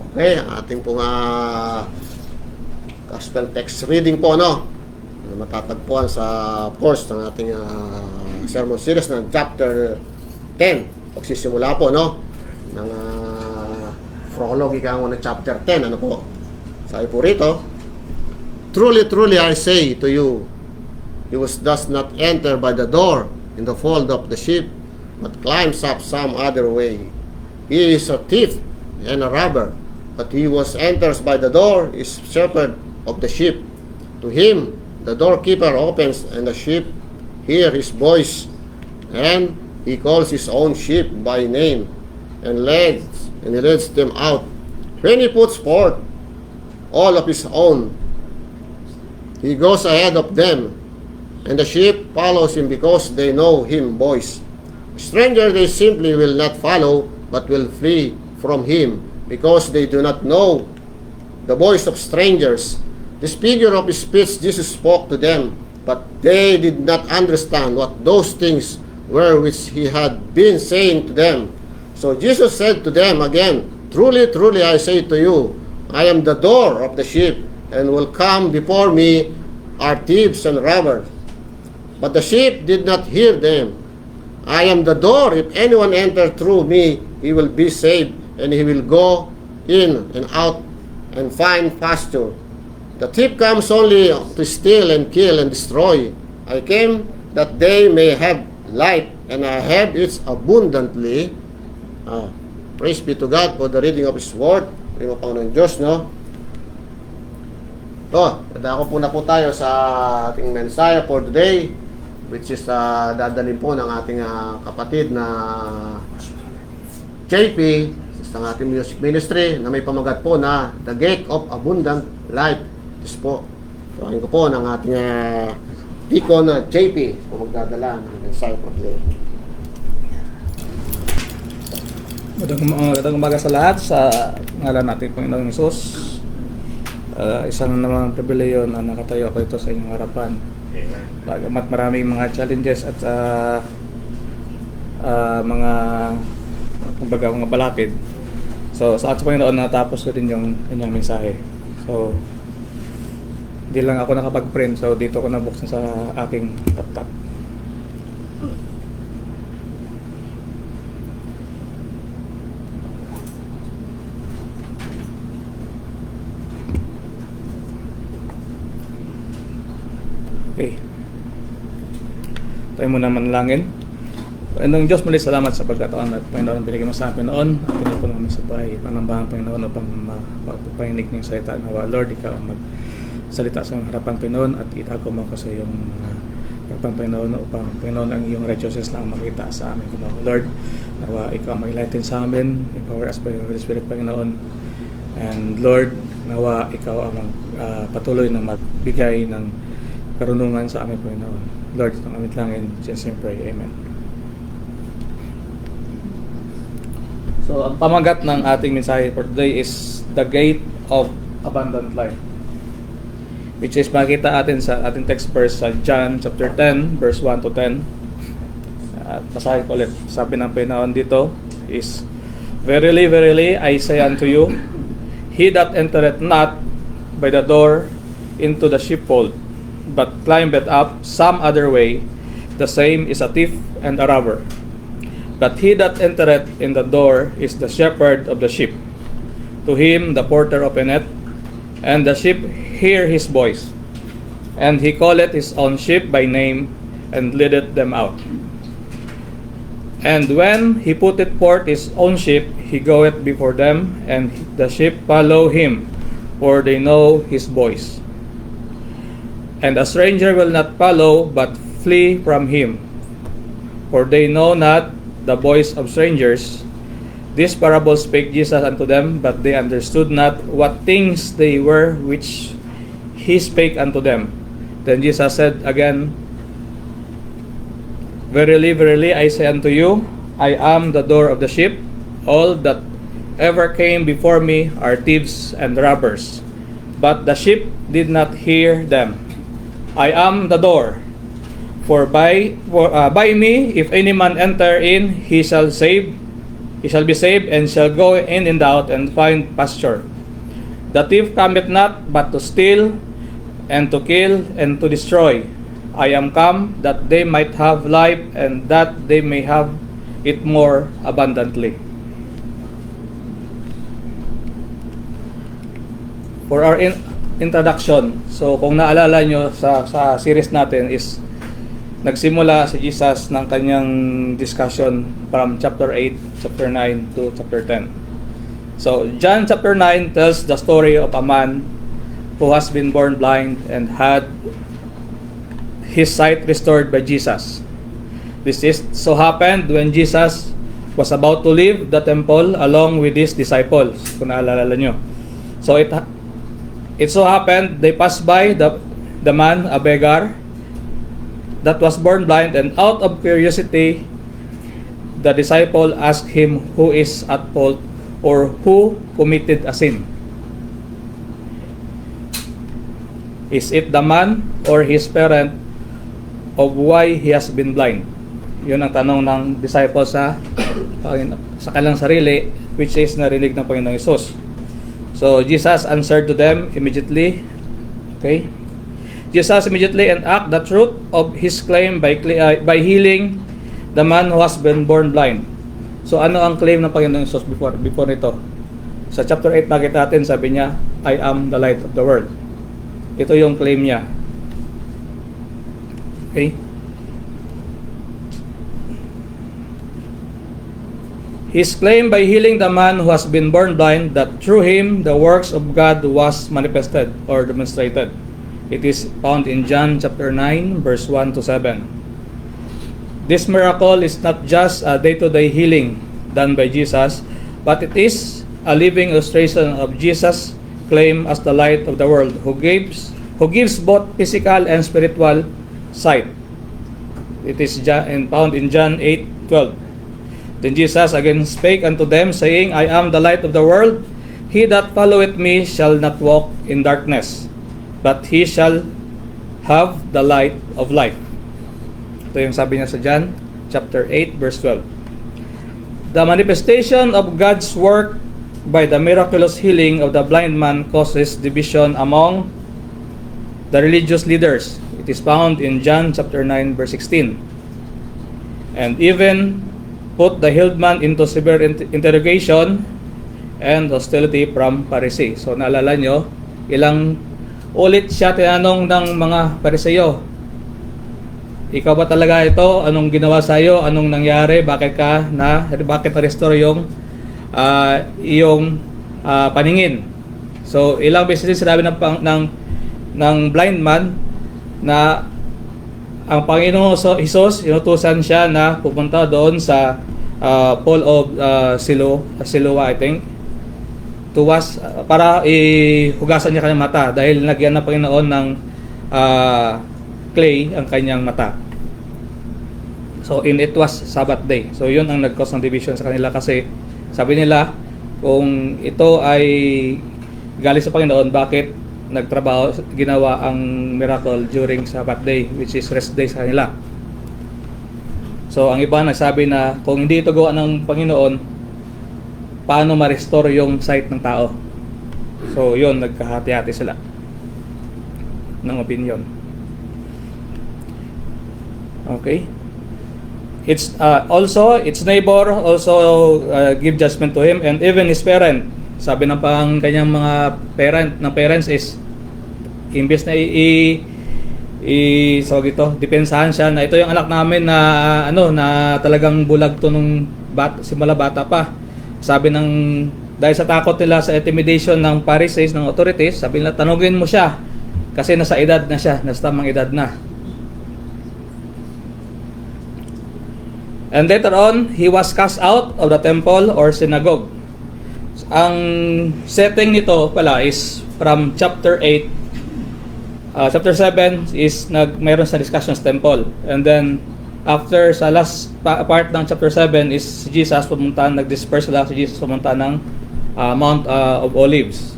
Okay, ang ating pong gospel text reading po, no? Matatagpuan sa course ng ating sermon series ng chapter 10. Pagsisimula po, no? Ng prologue ika ng chapter 10. Ano po? Sabi po rito, "Truly, truly, I say to you, he does not enter by the door in the fold of the sheep, but climbs up some other way. He is a thief and a robber, but he was enters by the door is shepherd of the sheep. To him the doorkeeper opens, and the sheep hear his voice, and he calls his own sheep by name, and he leads them out. When he puts forth all of his own, he goes ahead of them, and the sheep follows him because they know him voice. Stranger they simply will not follow, but will flee from him, because they do not know the voice of strangers." This figure of speech Jesus spoke to them, but they did not understand what those things were which he had been saying to them. So Jesus said to them again, "Truly, truly, I say to you, I am the door of the sheep, and will come before me are thieves and robbers. But the sheep did not hear them. I am the door. If anyone enter through me, he will be saved, and he will go in and out and find pasture. The thief comes only to steal and kill and destroy. I came that they may have life, and I have it abundantly." Praise be to God for the reading of His Word. Primo Panginoon Diyos, no? Dadako po na po tayo sa ating mensahe for today, which is dadalhin po ng ating kapatid na JP sa ating music ministry na may pamagat po na The Gate of Abundant Life. This po, tuwain ko po ng ating deacon na JP kung magdadala ng mensahe for today. Magandang umaga sa lahat sa ngalan natin Panginoong Hesus. Isang namang pribileyo na nakatayo ako ito sa inyong harapan. Bagamat maraming mga challenges at mga balakid. So sa ating Panginoon natapos ko din yung inyong mensahe. So hindi lang ako nakapag-print, so dito ko nabuksan sa aking laptop. Okay. Tayo muna manalangin. Panginoong Diyos, muli salamat sa pagkataon at Panginoon, binigyan mo sa akin noon. Pinupun namin sa bahay, panambahan Panginoon upang mapapahinig ng salita nawa. Lord, ikaw ang magsalita sa harapan Panginoon at itago mo ko sa iyong harapan Panginoon upang Panginoon ang iyong righteousness lang makita sa amin Panginoon. Lord, nawa ikaw ang mag-enlighten sa amin, empower us by your Holy Spirit Panginoon. And Lord, nawa ikaw ang patuloy na magbigay ng karunungan sa aming Panginoon. Lord, itong aming langin, Jesus name pray, Amen. So, ang pamagat ng ating mensahe for today is The Gate of Abundant Life, which is makita atin sa ating text verse sa John chapter 10, verse 1 to 10. At basahin ko ulit. Sabi ng Panginoon dito is, "Verily, verily, I say unto you, he that entereth not by the door into the sheepfold, but climbeth up some other way, the same is a thief and a robber. But he that entereth in the door is the shepherd of the sheep. To him the porter openeth, and the sheep hear his voice. And he calleth his own sheep by name, and leadeth them out. And when he putteth forth his own sheep, he goeth before them, and the sheep follow him, for they know his voice. And a stranger will not follow, but flee from him, for they know not the voice of strangers. This parable spake Jesus unto them, but they understood not what things they were which he spake unto them. Then Jesus said again, "Verily, verily, I say unto you, I am the door of the sheep. All that ever came before me are thieves and robbers, but the sheep did not hear them. I am the door. For by me, if any man enter in, he shall save he shall be saved, and shall go in and out, and find pasture. The thief cometh not, but to steal, and to kill, and to destroy. I am come, that they might have life, and that they may have it more abundantly. For our introduction, so kung naalala nyo sa series natin is nagsimula si Jesus ng kanyang discussion from chapter 8, chapter 9 to chapter 10. So John chapter 9 tells the story of a man who has been born blind and had his sight restored by Jesus. This is so happened when Jesus was about to leave the temple along with his disciples, kung naalala nyo. So it so happened they passed by the man, a beggar, that was born blind, and out of curiosity the disciple asked him who is at fault, or who committed a sin. Is it the man or his parent, of why he has been blind? Yun ang tanong ng disciple sa kanilang sarili, which is narinig ng Panginoong Hesus. So Jesus answered to them immediately. Okay? Jesus immediately enacted the truth of his claim by healing the man who has been born blind. So ano ang claim ng Panginoong Hesus before nito? Sa chapter 8 nakita natin, sabi niya, I am the light of the world. Ito yung claim niya. Okay? His claim by healing the man who has been born blind, that through him the works of God was manifested or demonstrated. It is found in John chapter 9 verse 1 to 7. This miracle is not just a day-to-day healing done by Jesus, but it is a living illustration of Jesus' claim as the light of the world, who gives both physical and spiritual sight. It is found in John 8:12. Then Jesus again spake unto them, saying, I am the light of the world. He that followeth me shall not walk in darkness, but he shall have the light of life. Ito yung sabi niya sa John chapter 8 verse 12. The manifestation of God's work by the miraculous healing of the blind man causes division among the religious leaders. It is found in John chapter 9 verse 16. And even put the healed man into severe interrogation and hostility from Pharisee. So naalala nyo, ilang ulit siya tinanong ng mga Pariseyo, ikaw ba talaga ito? Anong ginawa sa iyo? Anong nangyari? Bakit na-restore yung iyong paningin? So ilang beses sinabi ng blind man na ang Panginoong Hesus, inutusan siya na pupunta doon sa pool of Siloa, I think, to wash, para ihugasan niya kanyang mata dahil nagyan ng Panginoon ng clay ang kanyang mata. So it was Sabbath day. So yun ang nag-cause ng division sa kanila, kasi sabi nila kung ito ay galing sa Panginoon, bakit nagtrabaho, ginawa ang miracle during Sabbath day, which is rest day sa kanila. So ang iba nagsabi na kung hindi ito gawa ng Panginoon, paano ma-restore yung sight ng tao? So yun, nagkahati-hati sila ng opinion. Okay. It's also its neighbor also give judgment to him, and even his parent. Sabi ng kanyang mga parents is imbes na depensahan siya na ito yung anak namin na na talagang bulag to nung simula bata pa. Sabi dahil sa takot nila sa intimidation ng Pharisees, ng authorities, sabi nila, tanungin mo siya kasi nasa edad na siya, nasa tamang edad na. And later on, he was cast out of the temple or synagogue. Ang setting nito pala is from chapter 8. Chapter 7 is mayroon sa discussion sa temple. And then after sa last part ng chapter 7 is si Jesus nag-disperse sila, si Jesus pumunta ng Mount of Olives.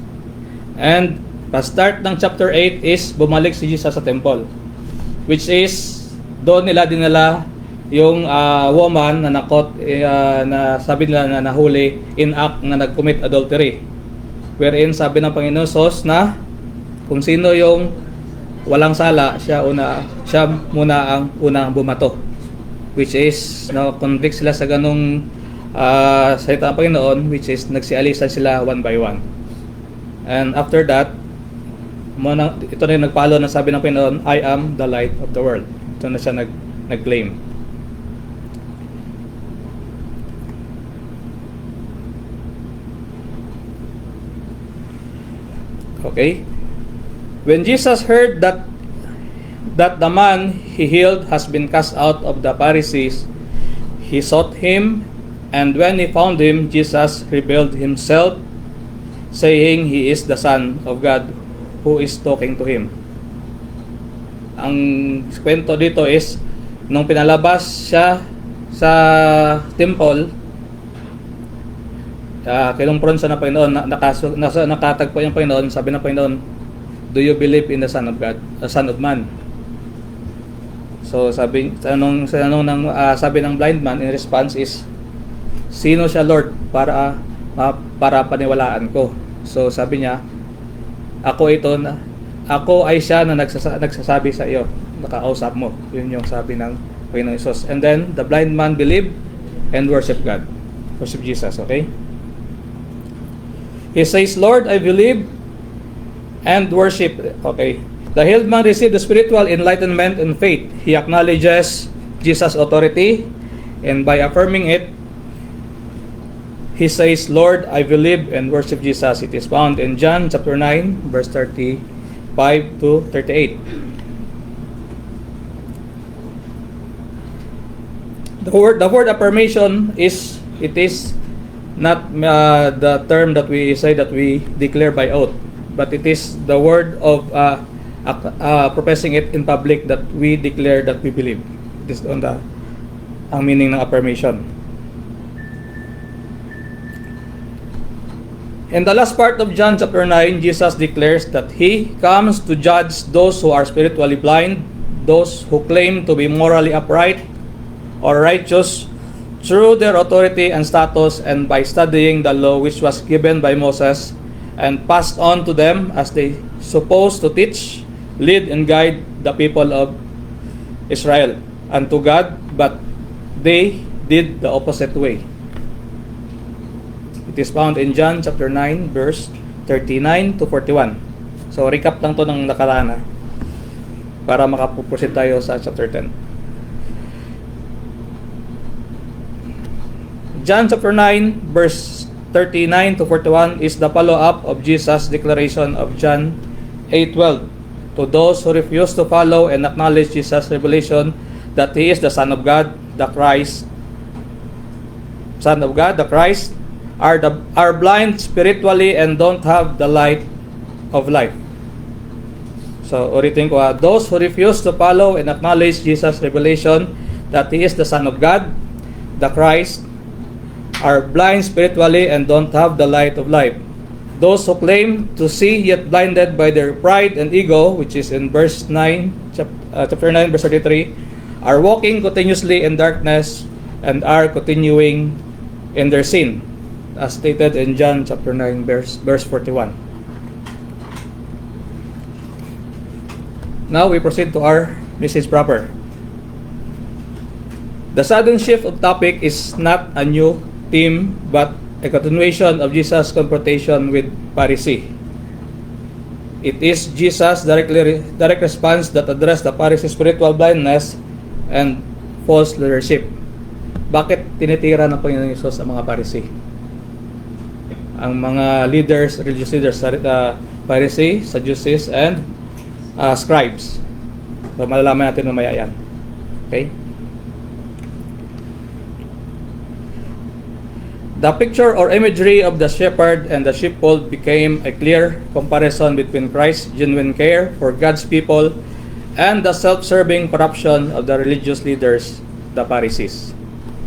And pa-start ng chapter 8 is bumalik si Jesus sa temple, which is doon nila dinala yung woman na nakot na sabi nila na nahuli in act na nag-commit adultery. Wherein sabi ng Panginoon Sos na kung sino yung walang sala, siya muna ang unang bumato. Which is convict sila sa ganung salita ng Panginoon, which is nagsialisan sila one by one. And after that, ito na yung nagpalo na sabi ng Panginoon, I am the light of the world. Ito na siya nag-claim. Okay? When Jesus heard that the man he healed has been cast out of the Pharisees, he sought him, and when he found him, Jesus revealed himself, saying he is the Son of God who is talking to him. Ang kwento dito is, nung pinalabas siya sa temple, kinumpron siya ng Panginoon, nakatagpo yung Panginoon, sabi ng Panginoon, do you believe in the Son of God, the Son of Man? So sabi ng blind man in response is, sino siya Lord para paniwalaan ko? So sabi niya, ako ay siya na nagsasabi sa iyo, nakausap mo. Yun yung sabi ng Panginoon Jesus. And then the blind man believed and worship God, worship Jesus. Okay. He says, Lord, I believe and worship. Okay. The healed man received the spiritual enlightenment and faith. He acknowledges Jesus' authority, and by affirming it, he says, Lord, I believe and worship Jesus. It is found in John chapter 9, verse 35 to 38. The word affirmation is not the term that we say that we declare by oath, but it is the word of professing it in public that we declare that we believe. It is on ang meaning ng affirmation. In the last part of John chapter 9, Jesus declares that He comes to judge those who are spiritually blind, those who claim to be morally upright or righteous through their authority and status, and by studying the law which was given by Moses and passed on to them as they supposed to teach, lead, and guide the people of Israel unto God, but they did the opposite way. It is found in John chapter 9, verse 39 to 41. So recap lang to ng nakaraan para makapuproceed tayo sa chapter 10. John chapter 9, verse 39 to 41 is the follow-up of Jesus' declaration of John 8:12. To those who refuse to follow and acknowledge Jesus' revelation that He is the Son of God, the Christ, are blind spiritually and don't have the light of life. So, ulitin ko those who refuse to follow and acknowledge Jesus' revelation that He is the Son of God, the Christ, are blind spiritually and don't have the light of life. Those who claim to see yet blinded by their pride and ego, which is in verse 9, chapter 9, verse 33, are walking continuously in darkness and are continuing in their sin, as stated in John chapter 9, verse 41. Now we proceed to our message proper. The sudden shift of topic is not a new theme, but a continuation of Jesus' confrontation with Pharisee. It is Jesus' direct response that addressed the Pharisees' spiritual blindness and false leadership. Bakit tinitira ng Panginoon Hesus ang mga Pharisee? Ang mga leaders, religious leaders, Pharisee, Sadducees, and scribes. So malalaman natin mamaya yan. Okay? The picture or imagery of the shepherd and the sheepfold became a clear comparison between Christ's genuine care for God's people and the self-serving corruption of the religious leaders, the Pharisees.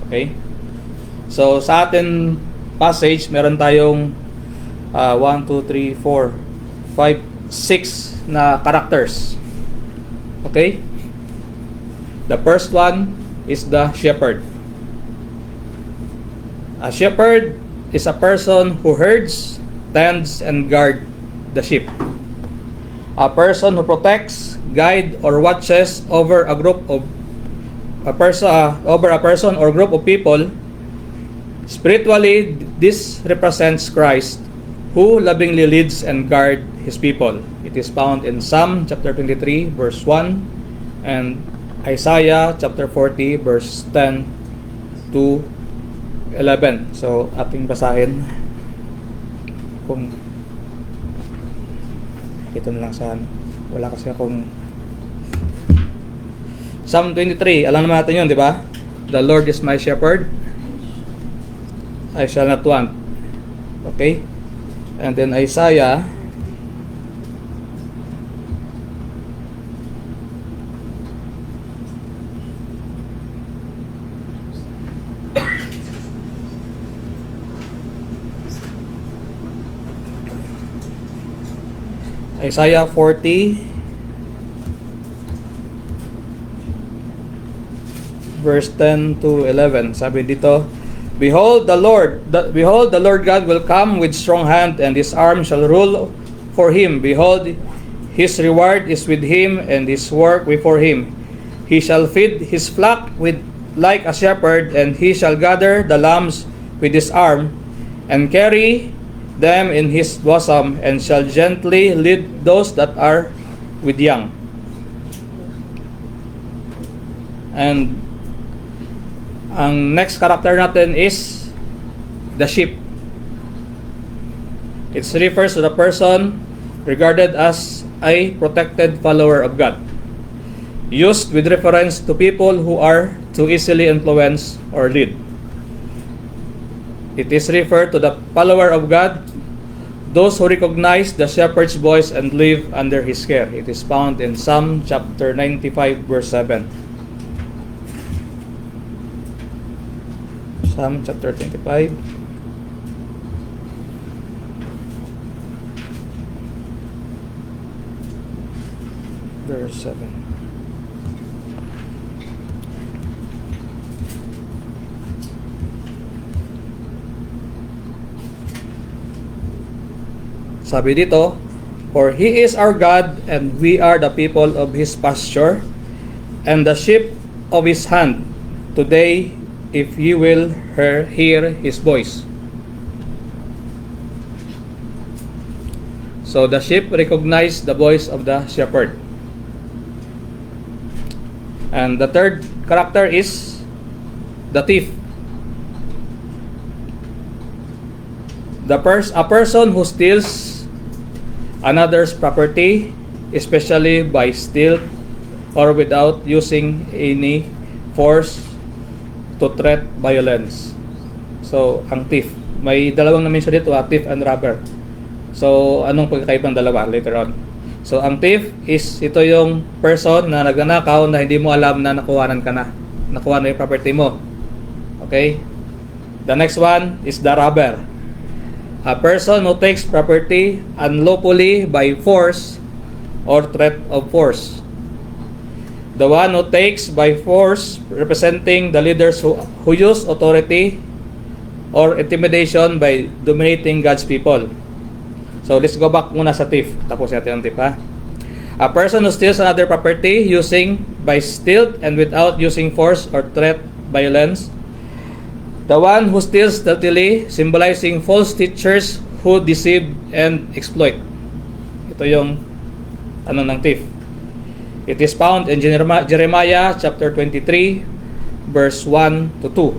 Okay? So, sa atin passage, meron tayong 1, 2, 3, 4, 5, 6 na characters. Okay? The first one is the shepherd. A shepherd is a person who herds, tends, and guard the sheep. A person who protects, guides, or watches over a person or group of people. Spiritually, this represents Christ, who lovingly leads and guards His people. It is found in Psalm chapter 23, verse 1, and Isaiah chapter 40, verse 10 to 11. So, ating basahin. Kung ito na lang saan. Wala kasi akong Psalm 23, alam naman natin yun, di ba? The Lord is my shepherd, I shall not want. Okay? And then Isaiah Isaiah 40 verse 10 to 11. Sabi dito, behold the Lord God will come with strong hand, and His arm shall rule for Him. Behold, His reward is with Him, and His work before Him. He shall feed His flock with like a shepherd, and He shall gather the lambs with His arm, and carry them in His bosom, and shall gently lead those that are with young. And ang next character natin is the sheep. It refers to the person regarded as a protected follower of God, used with reference to people who are too easily influenced or lead. It is referred to the follower of God, those who recognize the shepherd's voice and live under his care. It is found in Psalm chapter 95, verse 7. Psalm chapter 25. Verse 7. Sabi dito, for He is our God, and we are the people of His pasture, and the sheep of His hand. Today, if ye will hear His voice. So the sheep recognize the voice of the shepherd. And the third character is the thief. A person who steals another's property, especially by stealth or without using any force to threat violence. So, ang thief. May dalawang na-mention dito, thief and robber. So, anong pagkakaiba ng dalawa later on? So, ang thief is ito yung person na nagnanakaw na hindi mo alam na nakuhanan ka na. Nakuha na yung property mo. Okay? The next one is the robber. A person who takes property unlawfully by force or threat of force. The one who takes by force, representing the leaders who use authority or intimidation by dominating God's people. So let's go back muna sa thief. Tapos natin ang thief, ha? A person who steals another property using by stealth and without using force or threat violence. The one who steals stealthily, symbolizing false teachers who deceive and exploit. Ito yung ng thief. It is found in Jeremiah chapter 23, verse 1 to 2.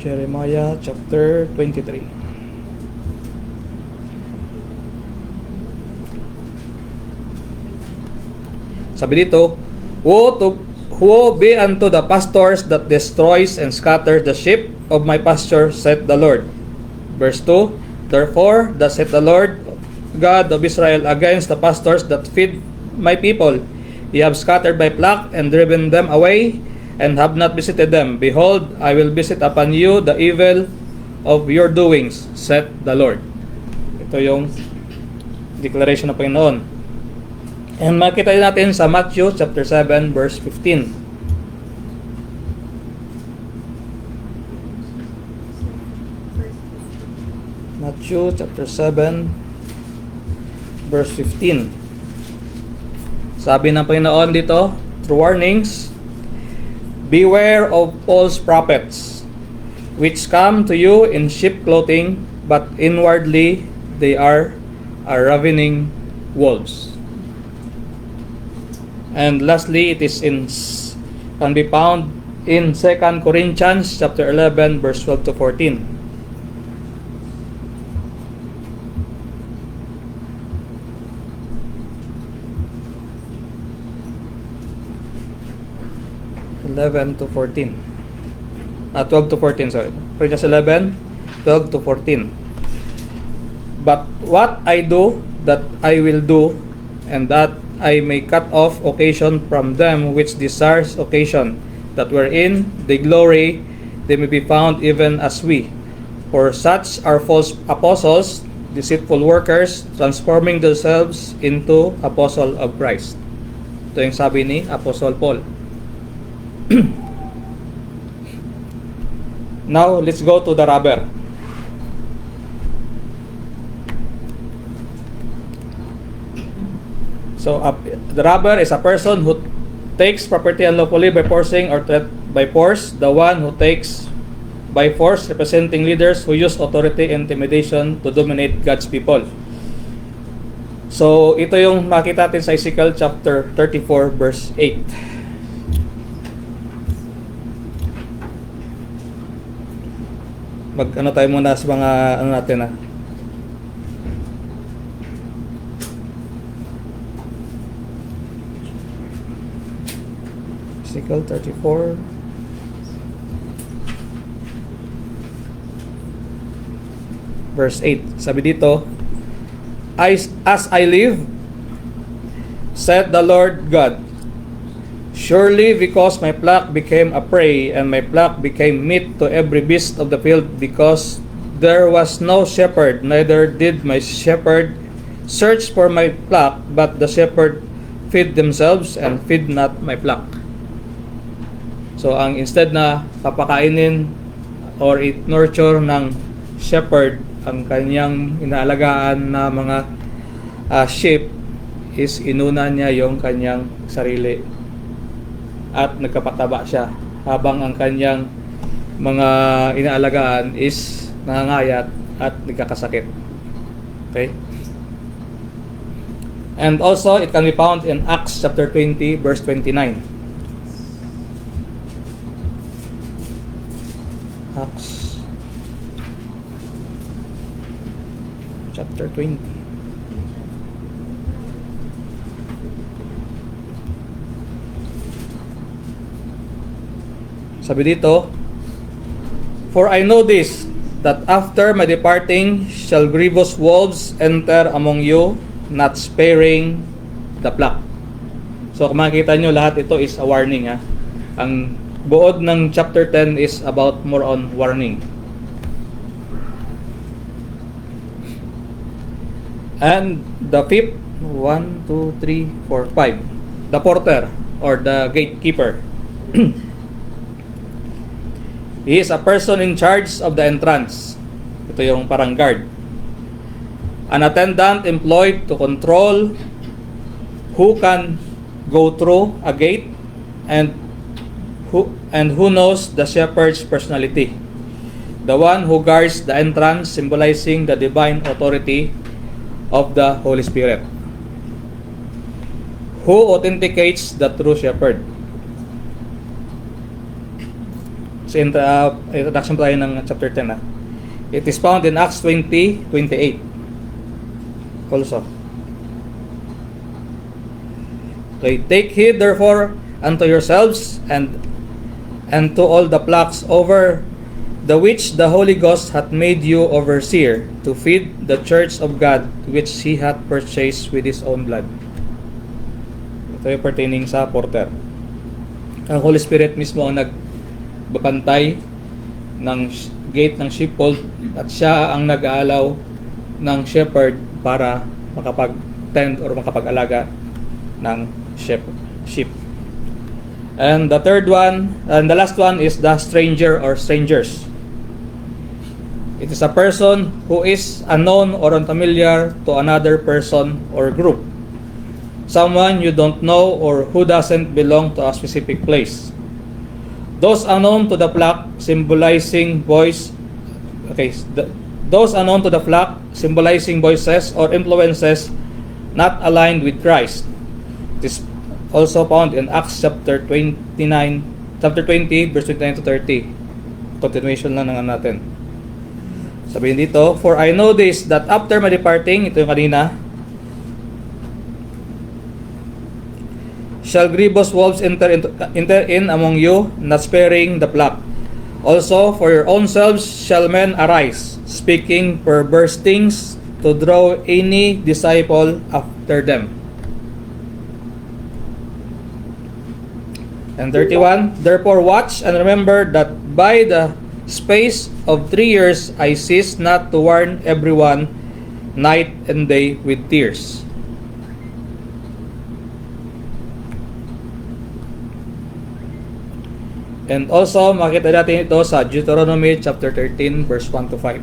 Jeremiah chapter 23. Sabi dito, woe be unto the pastors that destroys and scatters the sheep of my pasture, saith the Lord. Verse 2, therefore, thus saith the Lord God of Israel against the pastors that feed my people. Ye have scattered my flock and driven them away, and have not visited them. Behold, I will visit upon you the evil of your doings, saith the Lord. Ito yung declaration ng Panginoon. And makita natin sa Matthew chapter 7 verse 15. Matthew chapter 7 verse 15. Sabi ng Panginoon dito, through warnings, beware of false prophets, which come to you in sheep clothing, but inwardly they are ravening wolves. And lastly, it is can be found in 2 Corinthians chapter 11 verse 12 to 14. To 14. 12 to 14, sorry. Corinthians 11, 12 to 14. But what I do, that I will do, and that I may cut off occasion from them which desires occasion, that wherein they glory, they may be found even as we. For such are false apostles, deceitful workers, transforming themselves into apostle of Christ. Ito yung sabi ni Apostle Paul. Now, let's go to the robber. So, the robber is a person who takes property unlawfully by forcing or threat by force. The one who takes by force, representing leaders who use authority and intimidation to dominate God's people. So, ito yung makita natin sa Ezekiel chapter 34 verse 8. Mag-ano tayo muna sa mga ano natin Ezekiel 34 verse 8. Sabi dito, as I live, said the Lord God, surely because my flock became a prey, and my flock became meat to every beast of the field, because there was no shepherd, neither did my shepherd search for my flock, but the shepherd feed themselves and feed not my flock. So, ang instead na papakainin or nurture ng shepherd ang kanyang inaalagaan na mga sheep, is inuna niya yung kanyang sarili at nagkapataba siya, habang ang kanyang mga inaalagaan is nangangayat at nagkakasakit. Okay? And also, it can be found in Acts chapter 20 verse 29. Acts chapter 20. Sabi dito, for I know this, that after my departing shall grievous wolves enter among you, not sparing the flock. So kung makikita nyo, lahat ito is a warning. Ang buod ng chapter 10 is about more on warning. And the fifth, 1, 2, 3, 4, 5, the porter or the gatekeeper. He is a person in charge of the entrance. Ito yung parang guard. An attendant employed to control who can go through a gate and who knows the shepherd's personality. The one who guards the entrance, symbolizing the divine authority of the Holy Spirit. Who authenticates the true shepherd. So, introduction tayo ng chapter 10. It is found in Acts 20:28. Also. Okay, take heed therefore unto yourselves and to all the flocks over the which the Holy Ghost hath made you overseer, to feed the church of God which He hath purchased with His own blood. Ito yung pertaining sa porter. Ang Holy Spirit mismo ang nagbabantay ng gate ng sheepfold, at siya ang nag-aalaw ng shepherd para makapag-tend or makapag-alaga ng sheep. And the third one, and the last one is the stranger or strangers. It is a person who is unknown or unfamiliar to another person or group. Someone you don't know or who doesn't belong to a specific place. Those unknown to the flock symbolizing voices or influences not aligned with Christ. It is also found in Acts chapter 20 verse 29 to 30. Continuation lang naman natin. Sabihin dito, for I know this, that after my departing, ito yung kanina, shall grievous wolves enter in among you, not sparing the flock. Also, for your own selves shall men arise, speaking perverse things, to draw any disciple after them. And 31, therefore watch and remember that by the space of 3 years I cease not to warn everyone night and day with tears. And also, makita natin ito sa Deuteronomy chapter 13 verse 1 to 5.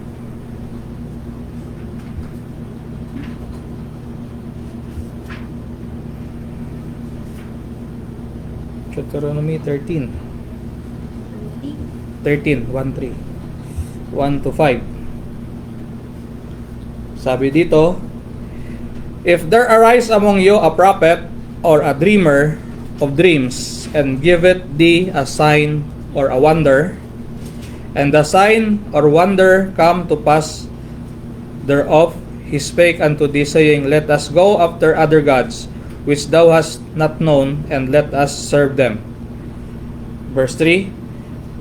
Deuteronomy 13, 1 to 5. Sabi dito, if there arise among you a prophet or a dreamer of dreams, and giveth thee a sign or a wonder, and the sign or wonder come to pass thereof, he spake unto thee, saying, let us go after other gods, which thou hast not known, and let us serve them. Verse 3,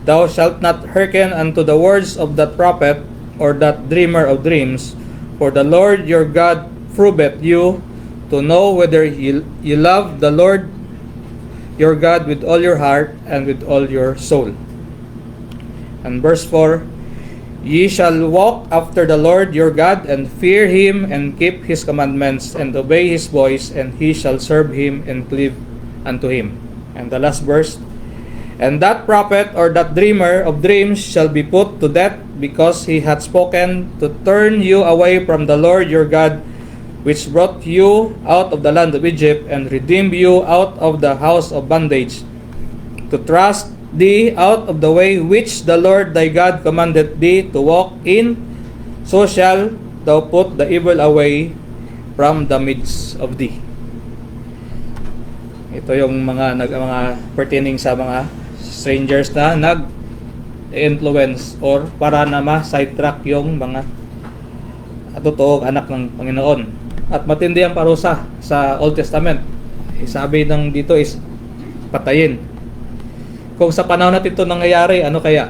thou shalt not hearken unto the words of that prophet or that dreamer of dreams, for the Lord your God proveth you to know whether ye love the Lord your God with all your heart and with all your soul. And verse 4, ye shall walk after the Lord your God, and fear him, and keep his commandments, and obey his voice, and he shall serve him and cleave unto him. And the last verse, and that prophet or that dreamer of dreams shall be put to death, because he hath spoken to turn you away from the Lord your God, which brought you out of the land of Egypt, and redeemed you out of the house of bondage, to thrust thee out of the way which the Lord thy God commanded thee to walk in, so shall thou put the evil away from the midst of thee. Ito yung mga pertaining sa mga strangers na nag-influence or para na ma-sidetrack yung mga totoong anak ng Panginoon. At matindi ang parusa sa Old Testament. Sabi ng dito is patayin. Kung sa panahon natin ito nangyayari, ano kaya?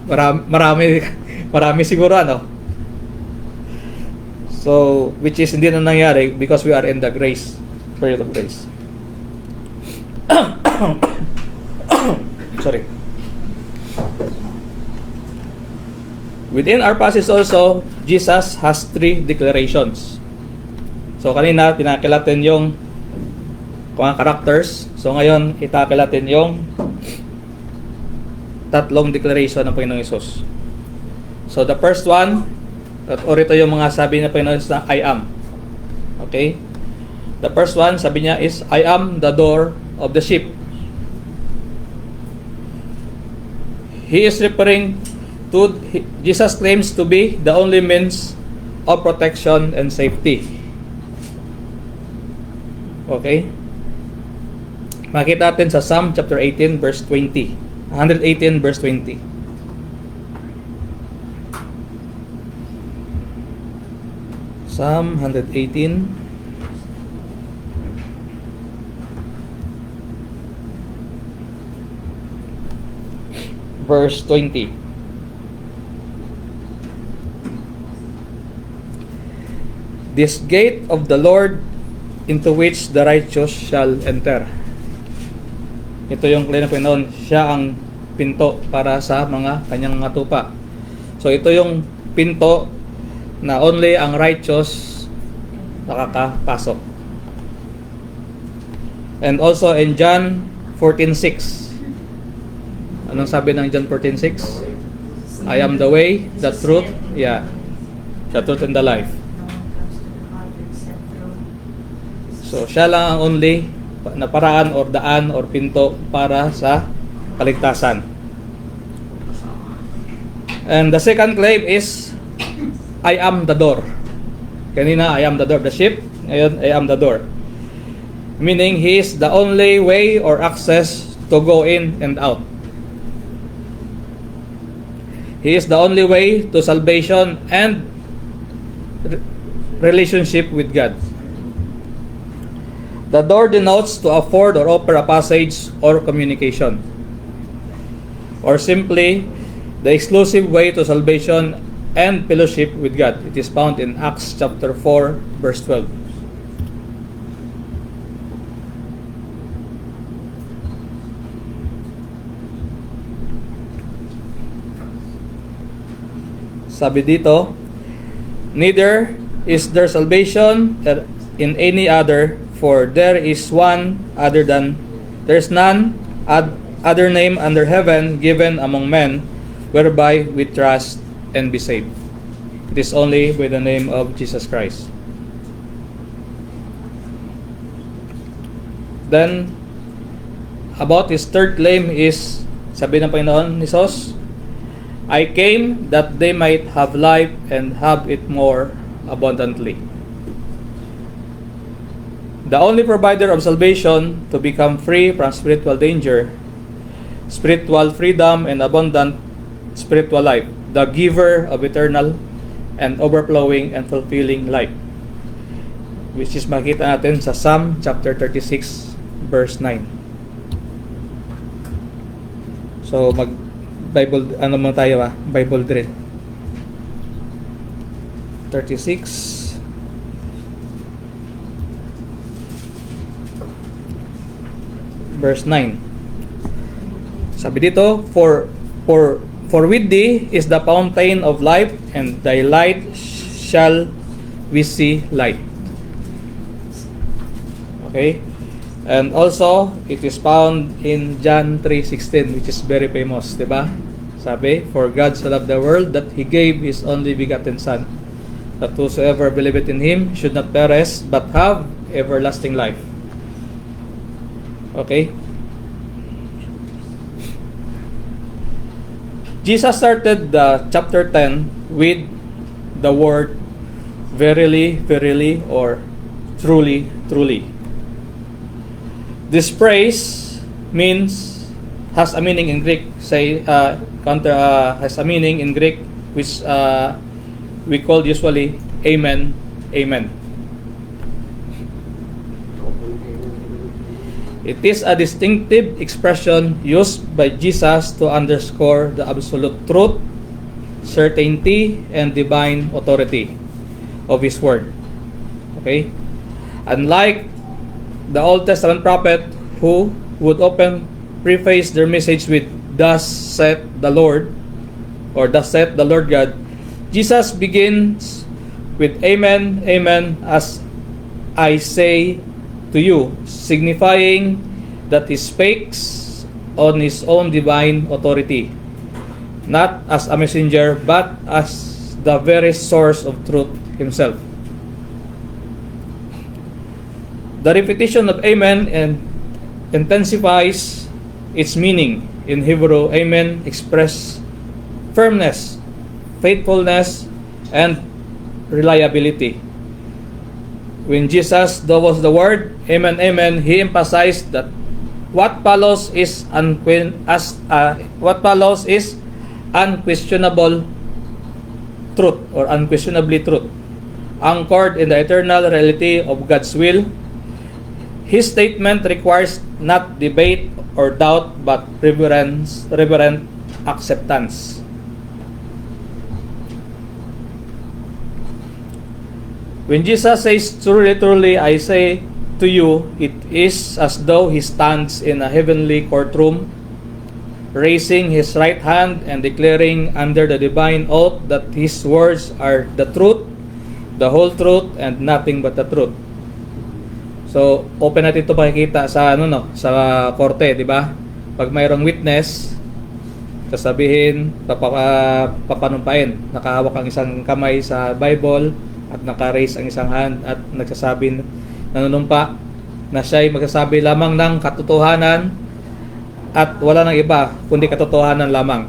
Marami siguro, ano? So, which is hindi na nangyari because we are in the grace, period of grace. Sorry. Within our passage also, Jesus has 3 declarations. So kanina, pinakil natin yung mga characters. So ngayon, itakil natin yung 3 declaration ng Panginoong Hesus. So the first one, or ito yung mga sabi ng Panginoong Hesus na I am. Okay? The first one, sabi niya is, I am the door of the sheep. He is referring to, Jesus claims to be the only means of protection and safety. Okay? Makita natin sa Psalm chapter 18 verse 20. 118 verse 20. Psalm 118 verse 20. This gate of the Lord into which the righteous shall enter. Ito yung claim ng Panginoon. Siya ang pinto para sa mga kanyang mga tupa. So ito yung pinto na only ang righteous nakakapasok. And also in John 14:6. Anong sabi ng John 14:6? I am the way, the truth, the truth and the life. So, siya lang ang only na paraan or daan or pinto para sa kaligtasan. And the second claim is, I am the door. Kanina, I am the door, the sheep. Ngayon, I am the door. Meaning, He is the only way or access to go in and out. He is the only way to salvation and relationship with God. The door denotes to afford or offer a passage or communication. Or simply, the exclusive way to salvation and fellowship with God. It is found in Acts chapter 4, verse 12. Sabi dito, neither is there salvation in any other, for there is none other name under heaven given among men whereby we trust and be saved. It is only by the name of Jesus Christ. Then, about his third claim is, sabi ng Panginoon ni Jesus, I came that they might have life and have it more abundantly. The only provider of salvation to become free from spiritual danger, spiritual freedom, and abundant spiritual life. The giver of eternal and overflowing and fulfilling life. Which is makita natin sa Psalm chapter 36 verse 9. So Bible muna tayo Bible drill. 36 verse 9. Sabi dito, for with thee is the fountain of life, and thy light shall we see light. Okay? And also, it is found in John 3:16, which is very famous, diba? Sabi, for God so loved the world that He gave His only begotten Son, that whosoever believeth in Him should not perish, but have everlasting life. Okay? Jesus started the chapter 10 with the word verily, verily, or truly, truly. This phrase has a meaning in Greek. Has a meaning in Greek which we call usually amen, amen. It is a distinctive expression used by Jesus to underscore the absolute truth, certainty, and divine authority of His word. Okay? Unlike the Old Testament prophet who would often preface their message with "Thus saith the Lord" or "Thus saith the Lord God," Jesus begins with "Amen, amen, as I say to you," signifying that He speaks on His own divine authority, not as a messenger, but as the very source of truth Himself. The repetition of "Amen" intensifies its meaning. In Hebrew, "Amen" express firmness, faithfulness, and reliability. When Jesus was the word "Amen, amen," He emphasized that what follows is unquestionable truth or unquestionably truth, anchored in the eternal reality of God's will. His statement requires not debate or doubt, but reverent acceptance. When Jesus says, "Truly, truly, I say to you," it is as though He stands in a heavenly courtroom, raising His right hand and declaring under the divine oath that His words are the truth the whole truth, and nothing but the truth. So, open natin ito makikita sa sa korte, di ba? Pag mayroong witness, sasabihin, papanumpain, nakahawak ang isang kamay sa Bible at naka-raise ang isang hand at nagsasabi, nanunumpa na siya ay magsasabi lamang ng katotohanan at wala nang iba kundi katotohanan lamang.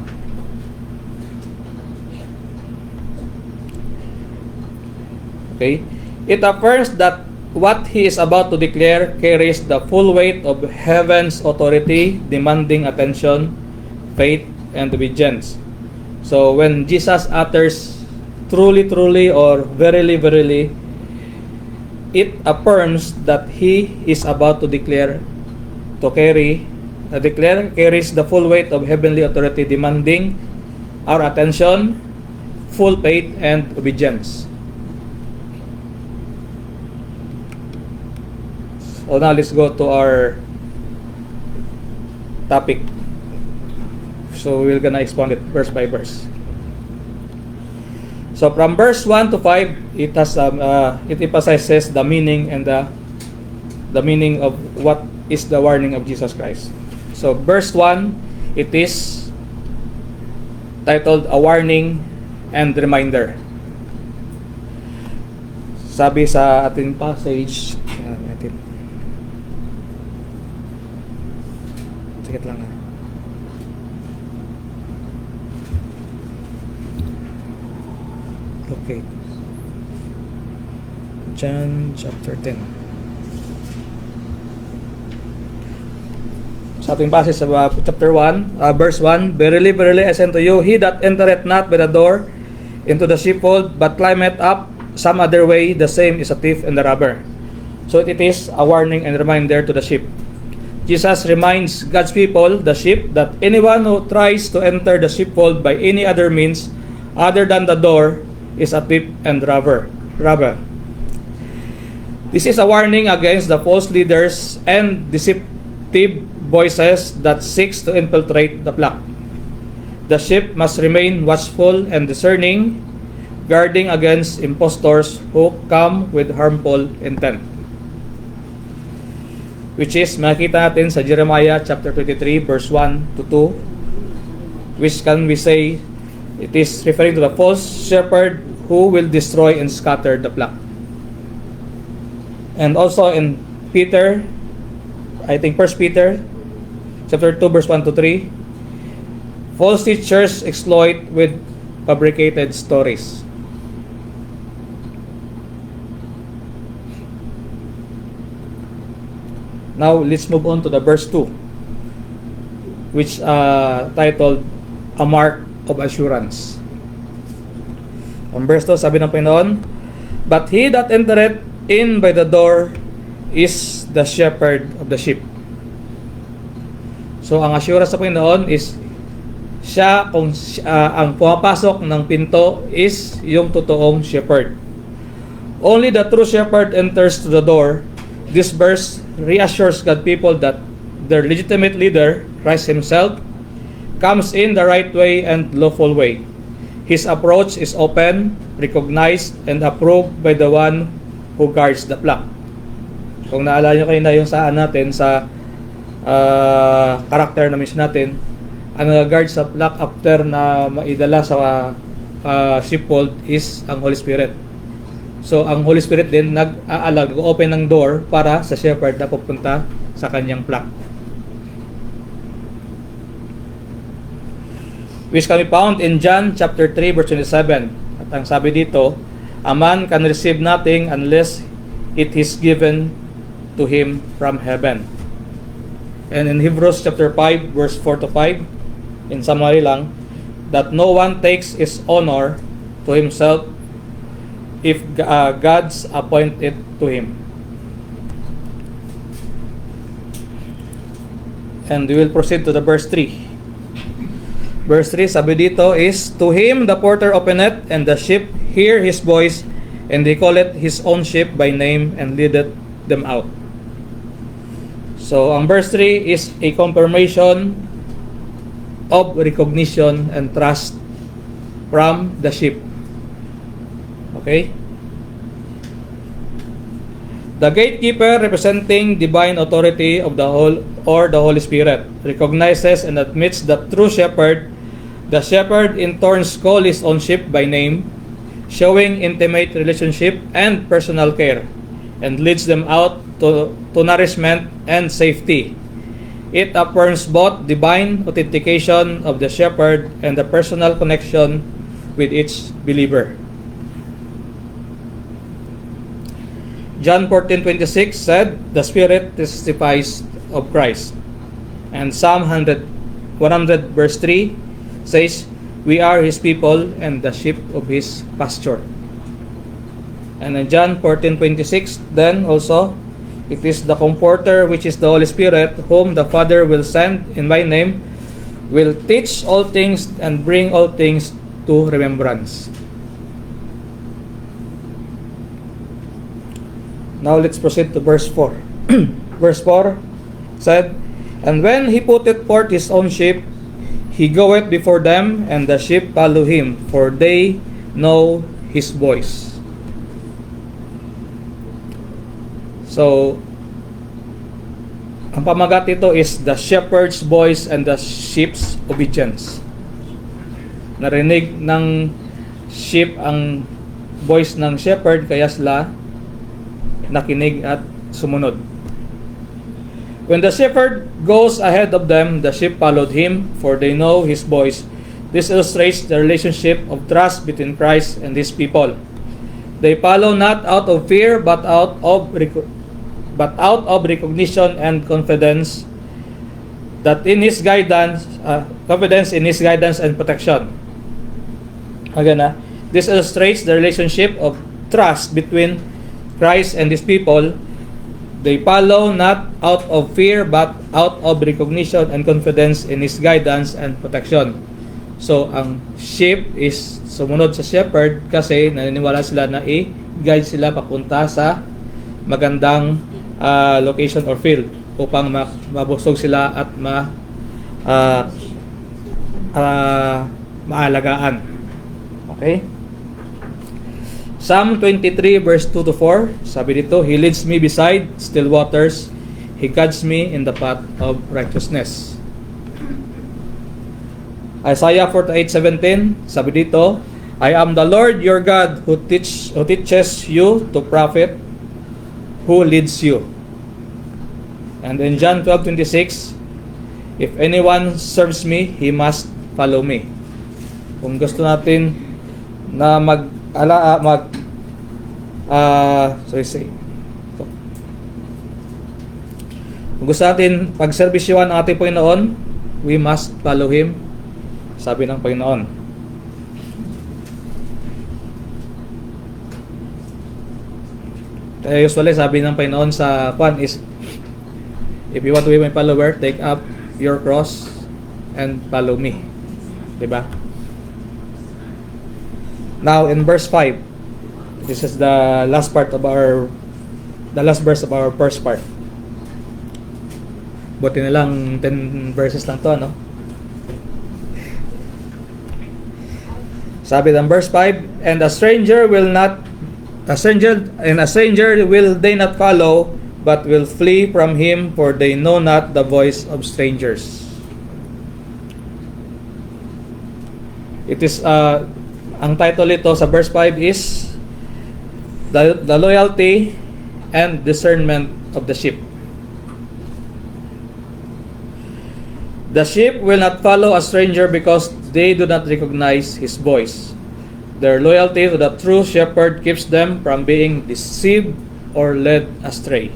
Okay? It affirms that what he is about to declare carries the full weight of heaven's authority, demanding attention, faith, and obedience. So when Jesus utters truly, truly, or verily, verily, it affirms that he is about to declare, carries the full weight of heavenly authority, demanding our attention, full faith, and obedience. So now let's go to our topic. So we're gonna expound it verse by verse. So from verse 1 to 5, it emphasizes the meaning and the meaning of what is the warning of Jesus Christ. So verse 1, it is titled a warning and reminder. Sabi sa ating passage, sakit lang ha. Okay. John chapter 10. Sa ating passage sa chapter 1, verse 1, Verily, verily, I say unto you, he that entereth not by the door into the sheepfold, but climbeth up some other way, the same is a thief and a robber. So it is a warning and reminder to the sheep. Jesus reminds God's people, the sheep, that anyone who tries to enter the sheepfold by any other means other than the door is a thief and robber. This is a warning against the false leaders and deceptive voices that seeks to infiltrate the flock. The sheep must remain watchful and discerning, guarding against impostors who come with harmful intent. Which is, makita natin sa Jeremiah chapter 23 verse 1 to 2, which can we say, it is referring to the false shepherd who will destroy and scatter the flock. And also in Peter, I think 1 Peter chapter 2 verse 1 to 3, false teachers exploit with fabricated stories. Now, let's move on to the verse 2, which titled, A Mark of Assurance. Ang verse 2, sabi ng Panginoon, But he that entereth in by the door is the shepherd of the sheep. So, ang assurance sa Panginoon is, siya, kung ang pumapasok ng pinto is yung totoong shepherd. Only the true shepherd enters to the door. This verse reassures God's people that their legitimate leader, Christ himself, comes in the right way and lawful way. His approach is open, recognized, and approved by the one who guards the flock. Kung naalala nyo kayo na yung saan natin sa character na mission natin, ang guard sa flock after na maidala sa sheepfold is ang Holy Spirit. So, ang Holy Spirit din nag-open ng door para sa shepherd na pupunta sa kanyang flock. Which can be found in John chapter 3 verse 27. At ang sabi dito, a man can receive nothing unless it is given to him from heaven. And in Hebrews chapter 5 verse 4 to 5, in summary lang, that no one takes his honor to himself if God's appointed to him. And we will proceed to the verse 3. Verse 3, sabi dito is, To him the porter openeth, and the sheep hear his voice, and they calleth his own sheep by name, and leadeth them out. So, ang verse 3 is a confirmation of recognition and trust from the sheep. Okay? The gatekeeper, representing divine authority of the whole or the Holy Spirit, recognizes and admits the true shepherd. The shepherd in turn calls his own sheep by name, showing intimate relationship and personal care, and leads them out to nourishment and safety. It affirms both divine authentication of the shepherd and the personal connection with each believer. John 14:26 said, "The Spirit testifies of Christ." And Psalm 100 verse 3 says, "We are His people and the sheep of His pasture." And in John 14:26 then also, "It is the Comforter, which is the Holy Spirit, whom the Father will send in my name, will teach all things and bring all things to remembrance." Now let's proceed to verse 4. Verse 4 said, "And when he putteth forth his own sheep, he goeth before them, and the sheep follow him, for they know his voice." So, ang pamagat ito is the shepherd's voice and the sheep's obedience. Narinig ng sheep ang voice ng shepherd, kaya sila nakinig at sumunod. When the shepherd goes ahead of them, the sheep followed him, for they know his voice. This illustrates the relationship of trust between Christ and his people. They follow not out of fear, but out of recognition and confidence that in his guidance, and protection. Again, this illustrates the relationship of trust between Christ and his people. They follow not out of fear, but out of recognition and confidence in his guidance and protection. So, ang sheep is sumunod sa shepherd kasi naniniwala sila na i-guide sila papunta sa magandang location or field upang mabusog sila at maalagaan. Okay? Psalm 23 verse 2 to 4, sabi dito, "He leads me beside still waters, He guides me in the path of righteousness." Isaiah 48:17, sabi dito, "I am the Lord your God who teaches you to profit, who leads you." And in John 12:26, "If anyone serves me, he must follow me." Kung gusto natin na kung gusto natin pagserbisyuhan ang ating Panginoon, we must follow Him, sabi ng Panginoon. Usually sabi ng Panginoon sa Juan is, "If you want to be my follower, take up your cross and follow me." Diba? Now in verse 5, this is the last verse of our first part. Buti na lang 10 verses lang to, no? Sabi ng verse 5, "And a stranger will they not follow, but will flee from him, for they know not the voice of strangers." It is ang title ito sa verse 5 is the loyalty and discernment of the sheep. The sheep will not follow a stranger because they do not recognize his voice. Their loyalty to the true shepherd keeps them from being deceived or led astray.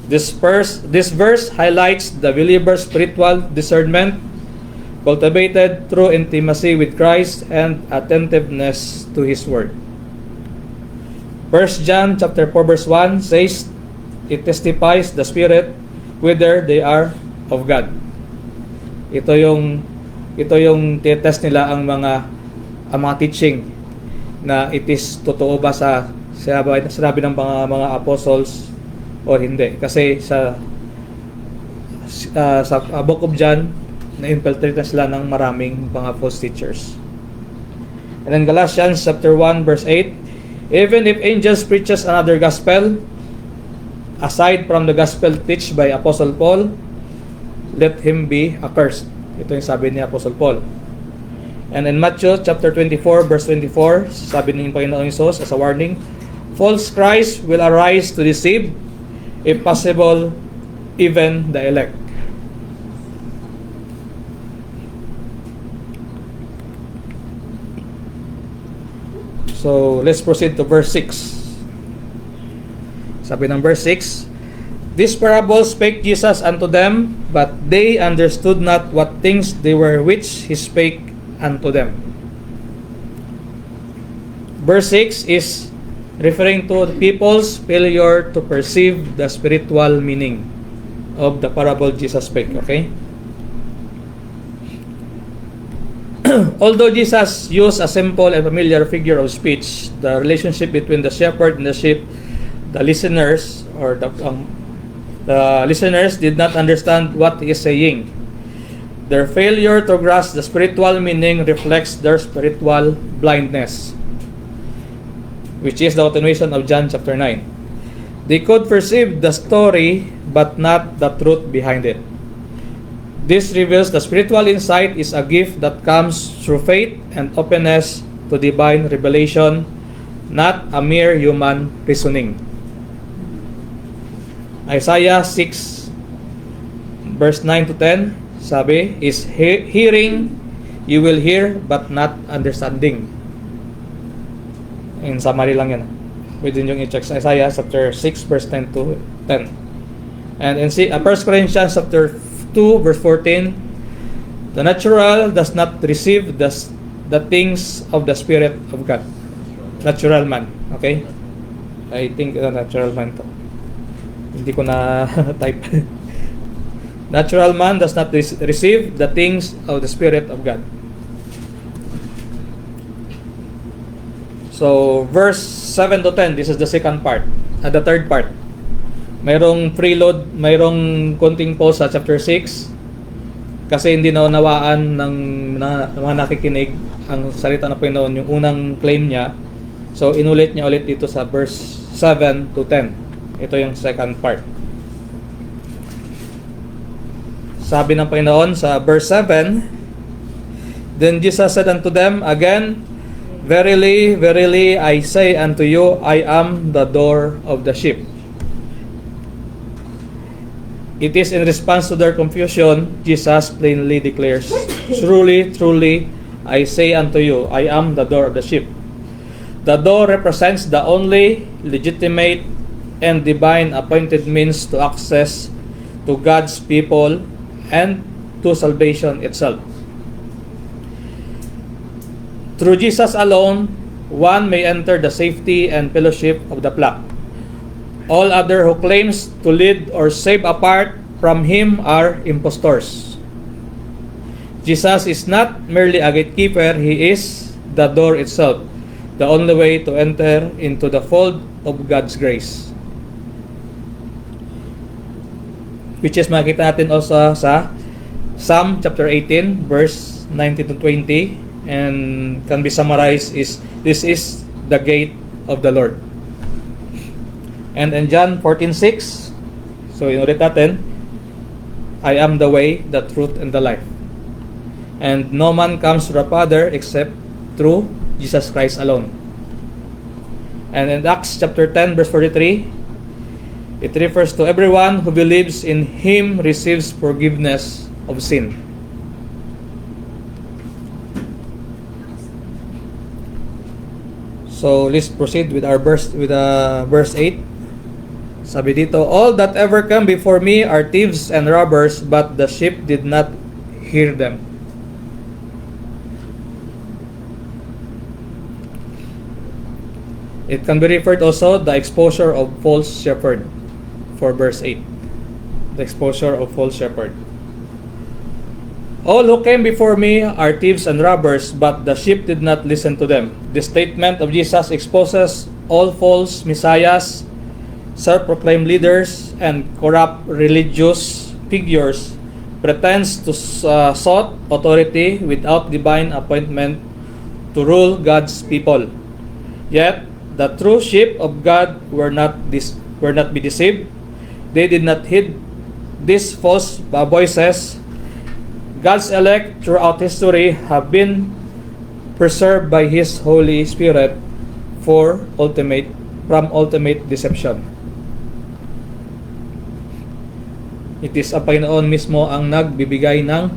This verse highlights the believer's spiritual discernment, cultivated through intimacy with Christ and attentiveness to His Word. 1 John chapter 4 verse 1 says, "It testifies the Spirit whether they are of God." Ito yung test nila ang mga teaching na it is totoo ba sa sinabi ng mga apostles o hindi. Kasi sa Book of John, na-infiltrate na sila ng maraming mga false teachers. And then Galatians chapter 1 verse 8, "Even if angels preaches another gospel, aside from the gospel teached by Apostle Paul, let him be accursed. Ito yung sabi ni Apostle Paul. And in Matthew chapter 24 verse 24, sabi ng Panginoong Hesus as a warning, false Christ will arise to deceive, if possible, even the elect. So, let's proceed to verse 6. Sabi ng verse 6, this parable spake Jesus unto them, but they understood not what things they were which he spake unto them. Verse 6 is referring to the people's failure to perceive the spiritual meaning of the parable Jesus spake. Okay? Although Jesus used a simple and familiar figure of speech, the relationship between the shepherd and the sheep, the listeners did not understand what he is saying. Their failure to grasp the spiritual meaning reflects their spiritual blindness, which is the continuation of John chapter 9. They could perceive the story but not the truth behind it. This reveals the spiritual insight is a gift that comes through faith and openness to divine revelation, not a mere human reasoning. Isaiah 6 verse 9 to 10 sabi is hearing you will hear but not understanding. In summary lang yan. Pwede nyo i-check sa Isaiah chapter 6 verse 10 to 10. And in 1 Corinthians chapter 2 verse 14, the natural does not receive the things of the Spirit of God. Natural man. Okay? I think natural man to. Hindi ko na type. Natural man does not receive the things of the Spirit of God. So, verse 7 to 10, this is the second part. The third part. Mayroong preload, mayroong konting pause sa chapter 6 kasi hindi naunawaan ng mga nakikinig ang salita ng Panginoon, yung unang claim niya. So, inulit niya ulit dito sa verse 7 to 10. Ito yung second part. Sabi ng Panginoon sa verse 7, then Jesus said unto them again, verily, verily, I say unto you, I am the door of the sheep. It is in response to their confusion, Jesus plainly declares, truly, truly, I say unto you, I am the door of the sheep. The door represents the only legitimate and divine appointed means to access to God's people and to salvation itself. Through Jesus alone, one may enter the safety and fellowship of the flock. All other who claims to lead or save apart from Him are impostors. Jesus is not merely a gatekeeper, He is the door itself, the only way to enter into the fold of God's grace. Which is makita natin also sa Psalm chapter 18 verse 19 to 20, and can be summarized is, this is the gate of the Lord. And in John 14:6, so inulit natin, I am the way, the truth, and the life. And no man comes to the Father except through Jesus Christ alone. And in Acts chapter 10 verse 43, it refers to everyone who believes in Him receives forgiveness of sin. So let's proceed with our verse, verse 8. Sabi dito, all that ever come before me are thieves and robbers, but the sheep did not hear them. It can be referred also the exposure of false shepherd for verse 8. The exposure of false shepherd. All who came before me are thieves and robbers, but the sheep did not listen to them. The statement of Jesus exposes all false messiahs, self-proclaimed leaders, and corrupt religious figures pretends to sought authority without divine appointment to rule God's people. Yet the true sheep of God were not be deceived. they did not heed these false voices. God's elect throughout history have been preserved by His Holy Spirit from ultimate deception. It is ang Panginoon mismo ang nagbibigay ng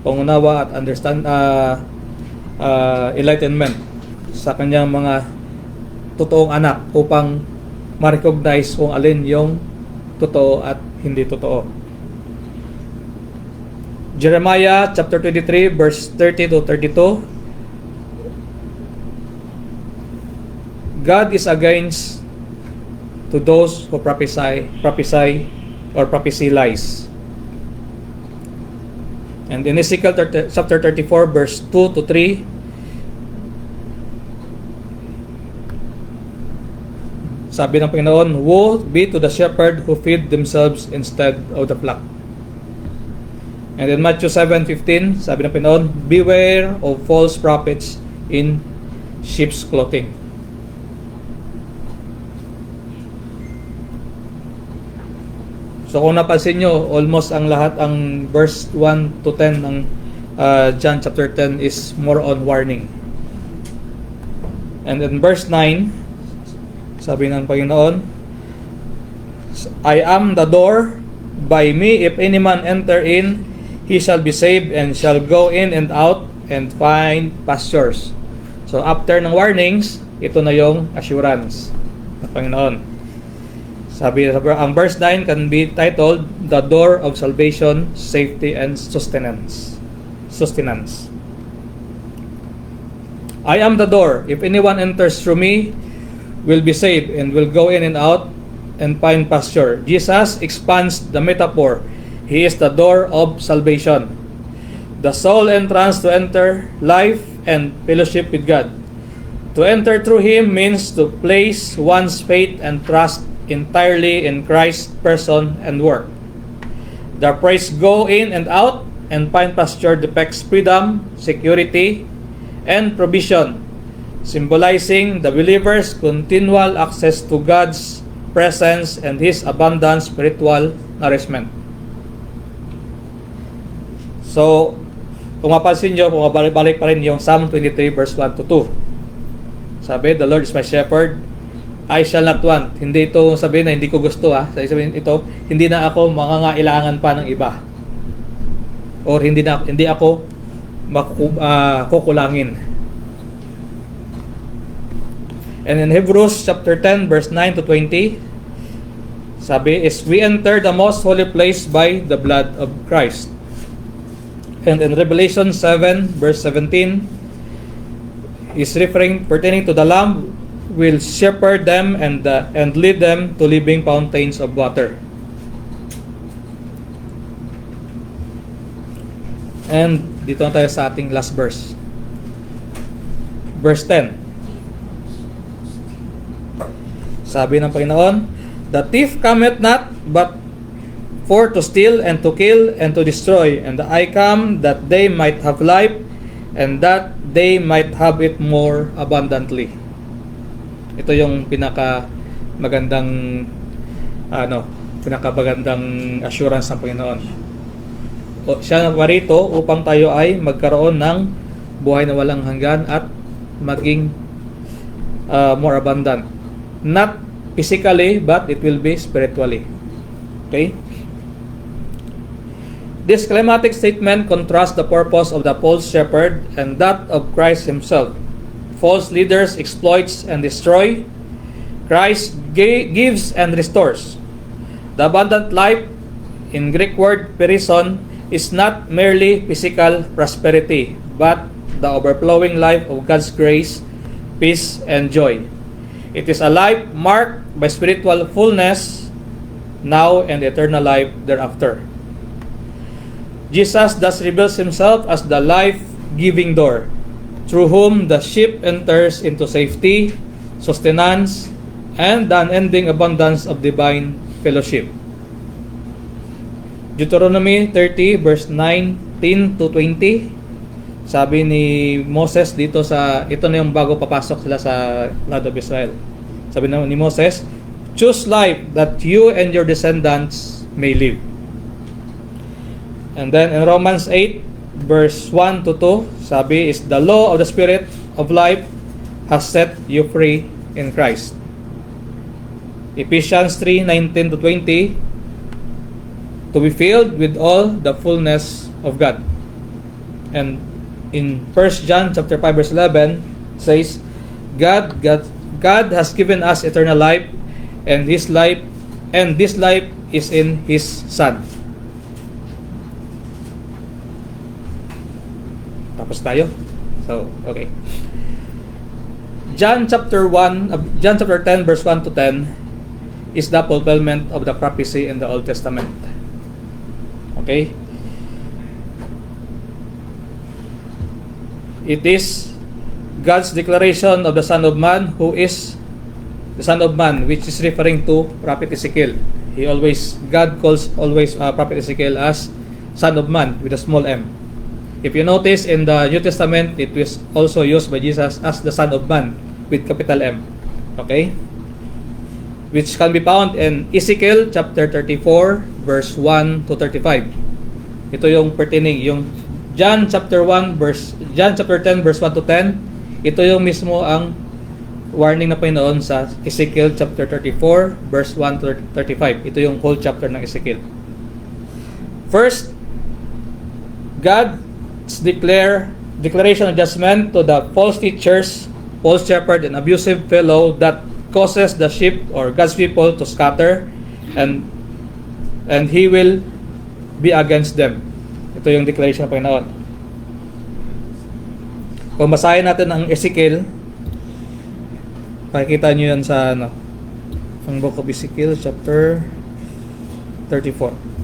pangunawa at enlightenment sa kanyang mga totoong anak upang ma-recognize kung alin yung totoo at hindi totoo. Jeremiah chapter 23 verse 30 to 32. God is against to those who prophesy lies. And in Ezekiel chapter 34 verse 2 to 3, sabi ng Panginoon, woe be to the shepherd who feed themselves instead of the flock. And in Matthew 7:15, sabi ng Panginoon, beware of false prophets in sheep's clothing. So kung napansin nyo, almost ang lahat, ang verse 1 to 10 ng John chapter 10 is more on warning. And in verse 9, sabi ng Panginoon, I am the door, by me if any man enter in, he shall be saved and shall go in and out and find pastures. So after ng warnings, ito na yung assurance ng Panginoon. Sabi, ang verse 9 can be titled, The Door of Salvation, Safety, and Sustenance. I am the door. If anyone enters through me, will be saved and will go in and out and find pasture. Jesus expands the metaphor. He is the door of salvation. The sole entrance to enter life and fellowship with God. To enter through Him means to place one's faith and trust entirely in Christ's person and work. The phrase go in and out and find pasture depicts freedom, security, and provision, symbolizing the believer's continual access to God's presence and His abundant spiritual nourishment. So, kung mapansin nyo, kung mabalik pa rin yung Psalm 23 verse 1 to 2. Sabi, the Lord is my shepherd, I shall not want. Hindi ito sabihin na hindi ko gusto sabihin ito, hindi na ako mangangailangan pa ng iba. Or hindi ako kukulangin. And in Hebrews chapter 10 verse 9 to 20, sabi is we enter the most holy place by the blood of Christ. And in Revelation 7 verse 17 is referring pertaining to the Lamb will shepherd them and lead them to living fountains of water. And dito na tayo sa ating last verse. Verse 10. Sabi ng Panginoon, the thief cometh not but for to steal and to kill and to destroy, and I come that they might have life and that they might have it more abundantly. Ito yung pinakamagandang assurance ng Panginoon. Siya narito upang tayo ay magkaroon ng buhay na walang hanggan at maging more abundant. Not physically, but it will be spiritually. Okay? This climatic statement contrasts the purpose of the false shepherd and that of Christ Himself. False leaders exploits and destroy. Christ gives and restores. The abundant life, in Greek word perison, is not merely physical prosperity, but the overflowing life of God's grace, peace, and joy. It is a life marked by spiritual fullness, now and eternal life thereafter. Jesus thus reveals Himself as the life-giving door, through whom the sheep enters into safety, sustenance, and the unending abundance of divine fellowship. Deuteronomy 30 verse 19 to 20, sabi ni Moses dito ito na yung bago papasok sila sa land of Israel. Sabi ni Moses, choose life that you and your descendants may live. And then in Romans 8 verse 1 to 2, sabi is the law of the Spirit of life has set you free in Christ. Ephesians 3:19 to 20, to be filled with all the fullness of God. And in 1 John chapter 5 verse 11 says, God has given us eternal life, and this life is in His Son. Tapos tayo. So, okay. John chapter 10 verse 1 to 10 is the fulfillment of the prophecy in the Old Testament. Okay? It is God's declaration of the Son of Man, who is the Son of Man, which is referring to Prophet Ezekiel. God calls always Prophet Ezekiel as Son of Man with a small m. If you notice in the New Testament, it was also used by Jesus as the Son of Man with capital M. Okay? Which can be found in Ezekiel chapter 34 verse 1 to 35. Ito yung pertaining, yung John chapter 10 verse 1 to 10. Ito yung mismo ang warning na Panginoon sa Ezekiel chapter 34 verse 1 to 35. Ito yung whole chapter ng Ezekiel. First, God's declaration of judgment to the false teachers, false shepherd, and abusive fellow that causes the sheep or God's people to scatter, and He will be against them. Ito yung declaration ng Panginoon. Kung basahin natin ang Ezekiel, makikita nyo yan sa ang book of Ezekiel chapter 34.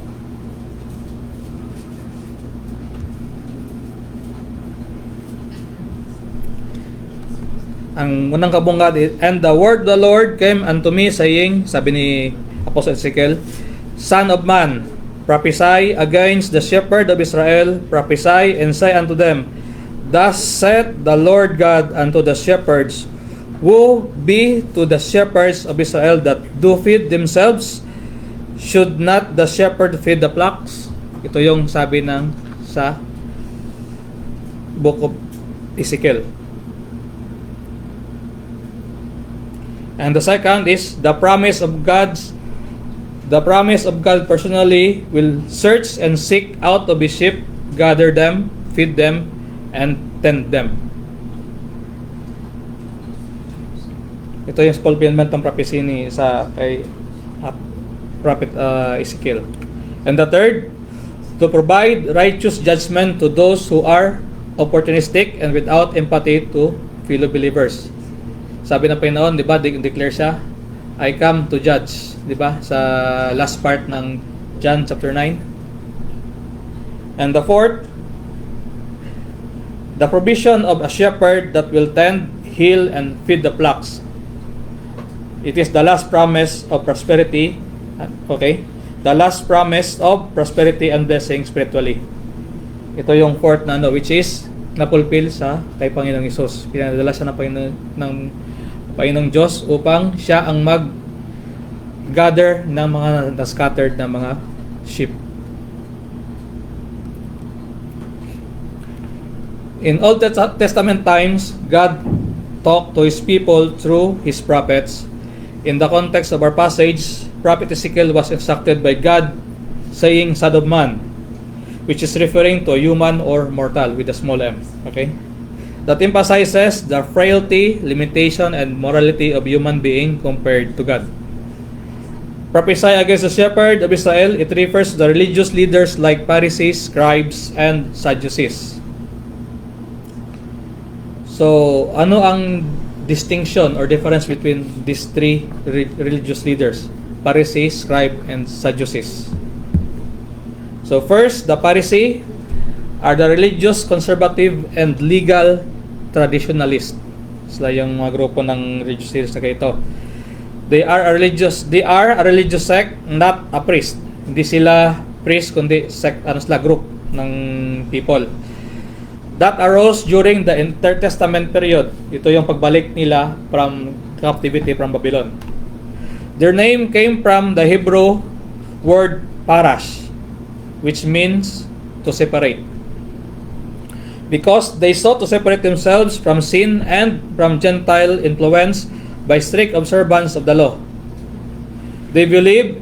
Ang unang kabungad, and the word of the Lord came unto me, saying, sabi ni Apostle Ezekiel, Son of man, prophesy against the shepherd of Israel, prophesy and say unto them, Thus saith the Lord God unto the shepherds, Woe be to the shepherds of Israel that do feed themselves. Should not the shepherd feed the flocks? Ito yung sabi sa book of Ezekiel. And the second is the promise of God personally will search and seek out of His sheep, gather them, feed them, and tend them. Ito yung fulfillment ng prophecy kay Prophet Ezekiel. And the third, to provide righteous judgment to those who are opportunistic and without empathy to fellow believers. Sabi ng Panginoon, di ba, declare siya, I come to judge, di ba, sa last part ng John chapter 9. And the fourth, the provision of a shepherd that will tend, heal, and feed the flocks. It is the last promise of prosperity, okay? The last promise of prosperity and blessing spiritually. Ito yung fourth na which is napulpil kay Panginoong Hesus. Pinadala siya ng Panginoong Diyos upang siya ang mag-gather ng mga na-scattered na mga sheep. In Old Testament times, God talked to His people through His prophets. In the context of our passage, Prophet Ezekiel was instructed by God saying, Son of man, which is referring to human or mortal with a small m. Okay? That emphasizes the frailty, limitation, and morality of human being compared to God. Prophesy against the shepherd of Israel, it refers to the religious leaders like Pharisees, scribes, and Sadducees. So, ano ang distinction or difference between these three religious leaders? Pharisees, scribe, and Sadducees. So first, the Pharisee are the religious, conservative, and legal traditionalist. Sila yung mga grupo ng religious leaders na ito. They are a religious sect, not a priest. Hindi sila priest, kundi sect, group ng people. That arose during the Intertestament period. Ito yung pagbalik nila from captivity from Babylon. Their name came from the Hebrew word parash, which means to separate. Because they sought to separate themselves from sin and from Gentile influence by strict observance of the law. They believed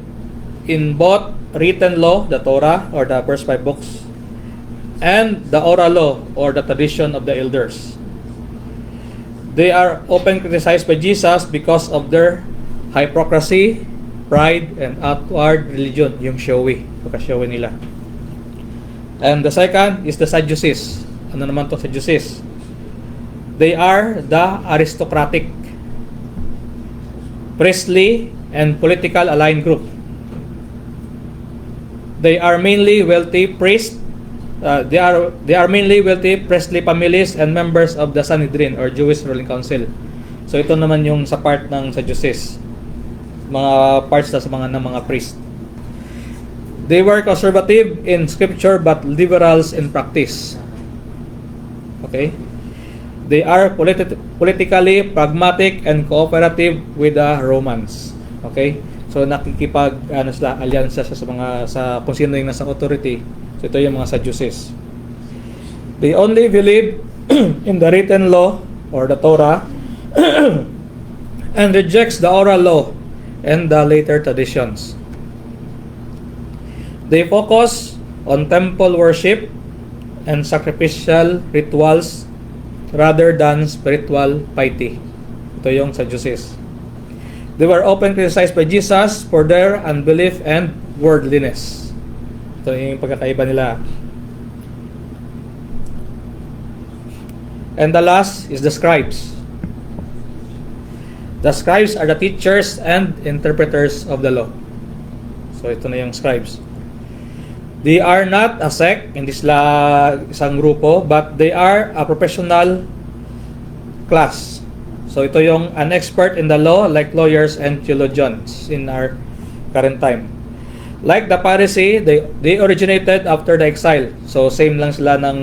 in both written law, the Torah or the first 5 books, and the oral law or the tradition of the elders. They are often criticized by Jesus because of their hypocrisy, pride, and outward religion, yung showy, pagka-showy nila. And the second is the Sadducees. Ano naman itong Sadducees? They are the aristocratic, priestly, and political aligned group. They are mainly wealthy priests. They are mainly wealthy priestly families and members of the Sanhedrin or Jewish ruling council. So ito naman yung sa part ng Sadducees. Mga parts na sa mga priest. They were conservative in scripture but liberals in practice. Okay? They are politically pragmatic and cooperative with the Romans. Okay? So nakikipag alyansa sa mga kung sino yung nasa authority. So ito yung mga Sadducees. They only believe in the written law or the Torah and rejects the oral law and the later traditions. They focus on temple worship and sacrificial rituals rather than spiritual piety. Ito yung Sadducees. They were often criticized by Jesus for their unbelief and worldliness. Ito yung pagkakaiba nila. And the last is the scribes. The scribes are the teachers and interpreters of the law. So ito na yung scribes. They are not a sect, hindi sila isang grupo, but they are a professional class. So ito yung an expert in the law like lawyers and theologians in our current time. Like the Pharisee, they originated after the exile. So same lang sila ng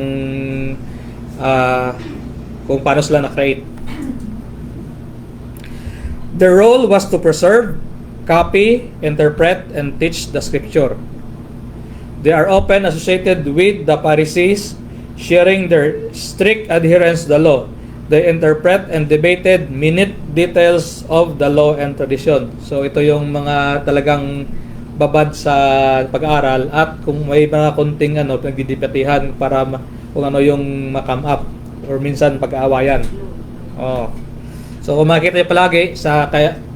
kung paano sila na-create. Their role was to preserve, copy, interpret, and teach the scripture. They are often associated with the Pharisees, sharing their strict adherence to the law. They interpret and debated minute details of the law and tradition. So ito yung mga talagang babad sa pag-aaral at kung may mga konting pagdidipatihan para kung ano yung ma-come up or minsan pag-aawayan. Oh. So kung makikita niyo palagi sa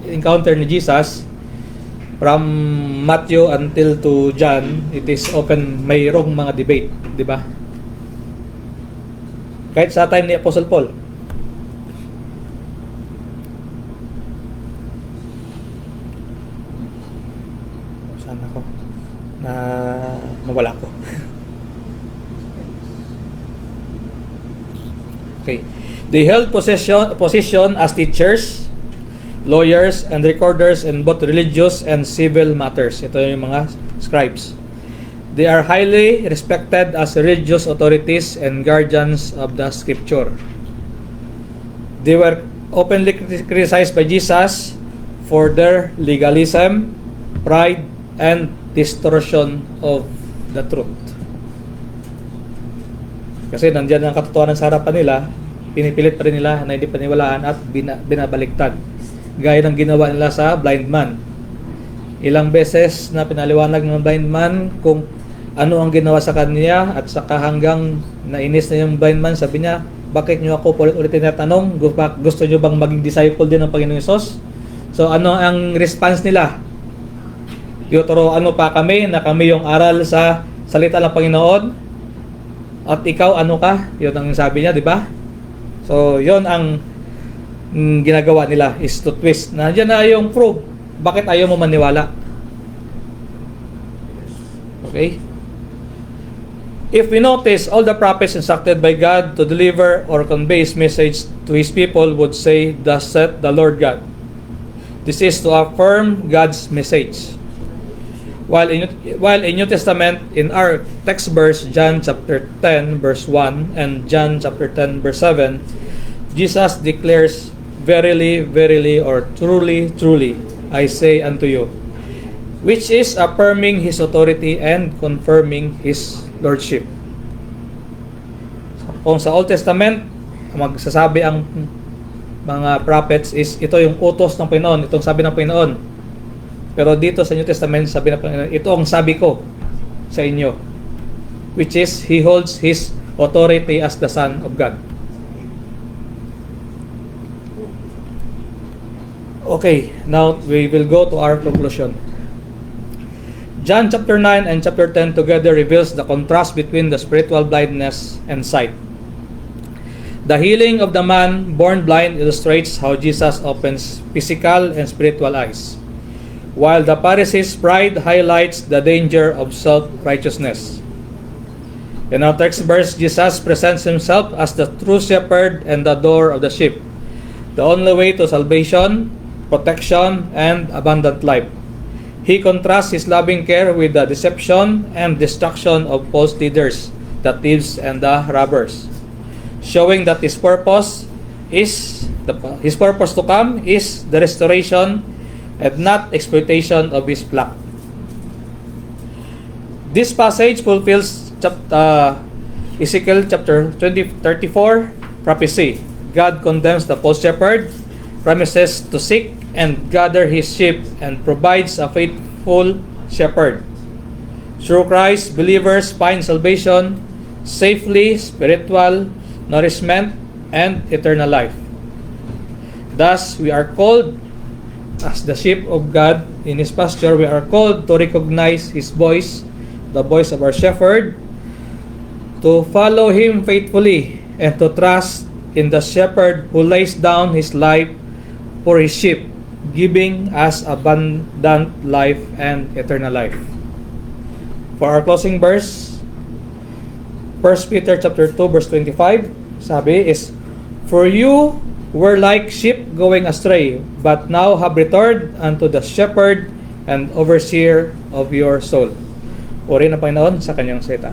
encounter ni Jesus from Matthew until to John, it is often mayroong mga debate, di ba? Kahit sa time ni Apostle Paul. Saan ako? Nawala ko. Okay. They held position as teachers, lawyers, and recorders in both religious and civil matters. Ito yung mga scribes. They are highly respected as religious authorities and guardians of the scripture. They were openly criticized by Jesus for their legalism, pride, and distortion of the truth. Kasi nandiyan ang katotohanan sa harapan nila, pinipilit pa rin nila na hindi paniwalaan at binabaliktad. Gaya ng ginawa nila sa blind man. Ilang beses na pinaliwanag ng blind man kung ano ang ginawa sa kanya at saka hanggang nainis na yung blind man, sabi niya, bakit nyo ako ulit tinatanong? Gusto nyo bang maging disciple din ng Panginoong Hesus? So ano ang response nila? Tuturuan mo pa kami na kami yung aral sa salita ng Panginoon at ikaw ano ka? Yun ang sabi niya, di ba? So yun ang ginagawa nila is to twist. Nandiyan na yung proof. Bakit ayaw mo maniwala? Okay? If we notice, all the prophets instructed by God to deliver or convey His message to His people would say, "Thus saith the Lord God." This is to affirm God's message. While in New Testament, in our text verse, John chapter 10 verse 1 and John chapter 10 verse 7, Jesus declares, "Verily, verily," or "Truly, truly, I say unto you, which is affirming His authority and confirming His lordship. Kung sa Old Testament, magsasabi ang mga prophets is ito yung utos ng Panginoon, itong sabi ng Panginoon. Pero dito sa New Testament, sabi ng Panginoon, ito ang sabi ko sa inyo, which is He holds His authority as the Son of God. Okay, now we will go to our conclusion. John chapter 9 and chapter 10 together reveals the contrast between the spiritual blindness and sight. The healing of the man born blind illustrates how Jesus opens physical and spiritual eyes, while the Pharisees' pride highlights the danger of self-righteousness. In our text verse, Jesus presents Himself as the true shepherd and the door of the sheep, the only way to salvation, protection, and abundant life. He contrasts His loving care with the deception and destruction of false leaders, the thieves and the robbers, showing that His purpose to come is the restoration and not exploitation of His flock. This passage fulfills Ezekiel chapter 34 prophecy. God condemns the false shepherd, promises to seek and gather His sheep, and provides a faithful shepherd. Through Christ, believers find salvation, safely, spiritual nourishment, and eternal life. Thus, we are called as the sheep of God in His pasture. We are called to recognize His voice, the voice of our shepherd, to follow Him faithfully, and to trust in the shepherd who lays down his life for his sheep, giving us abundant life and eternal life. For our closing verse, 1 Peter chapter 2 verse 25, sabi is, for you were like sheep going astray, but now have returned unto the shepherd and overseer of your soul. Purihin ang Panginoon sa kanyang salita.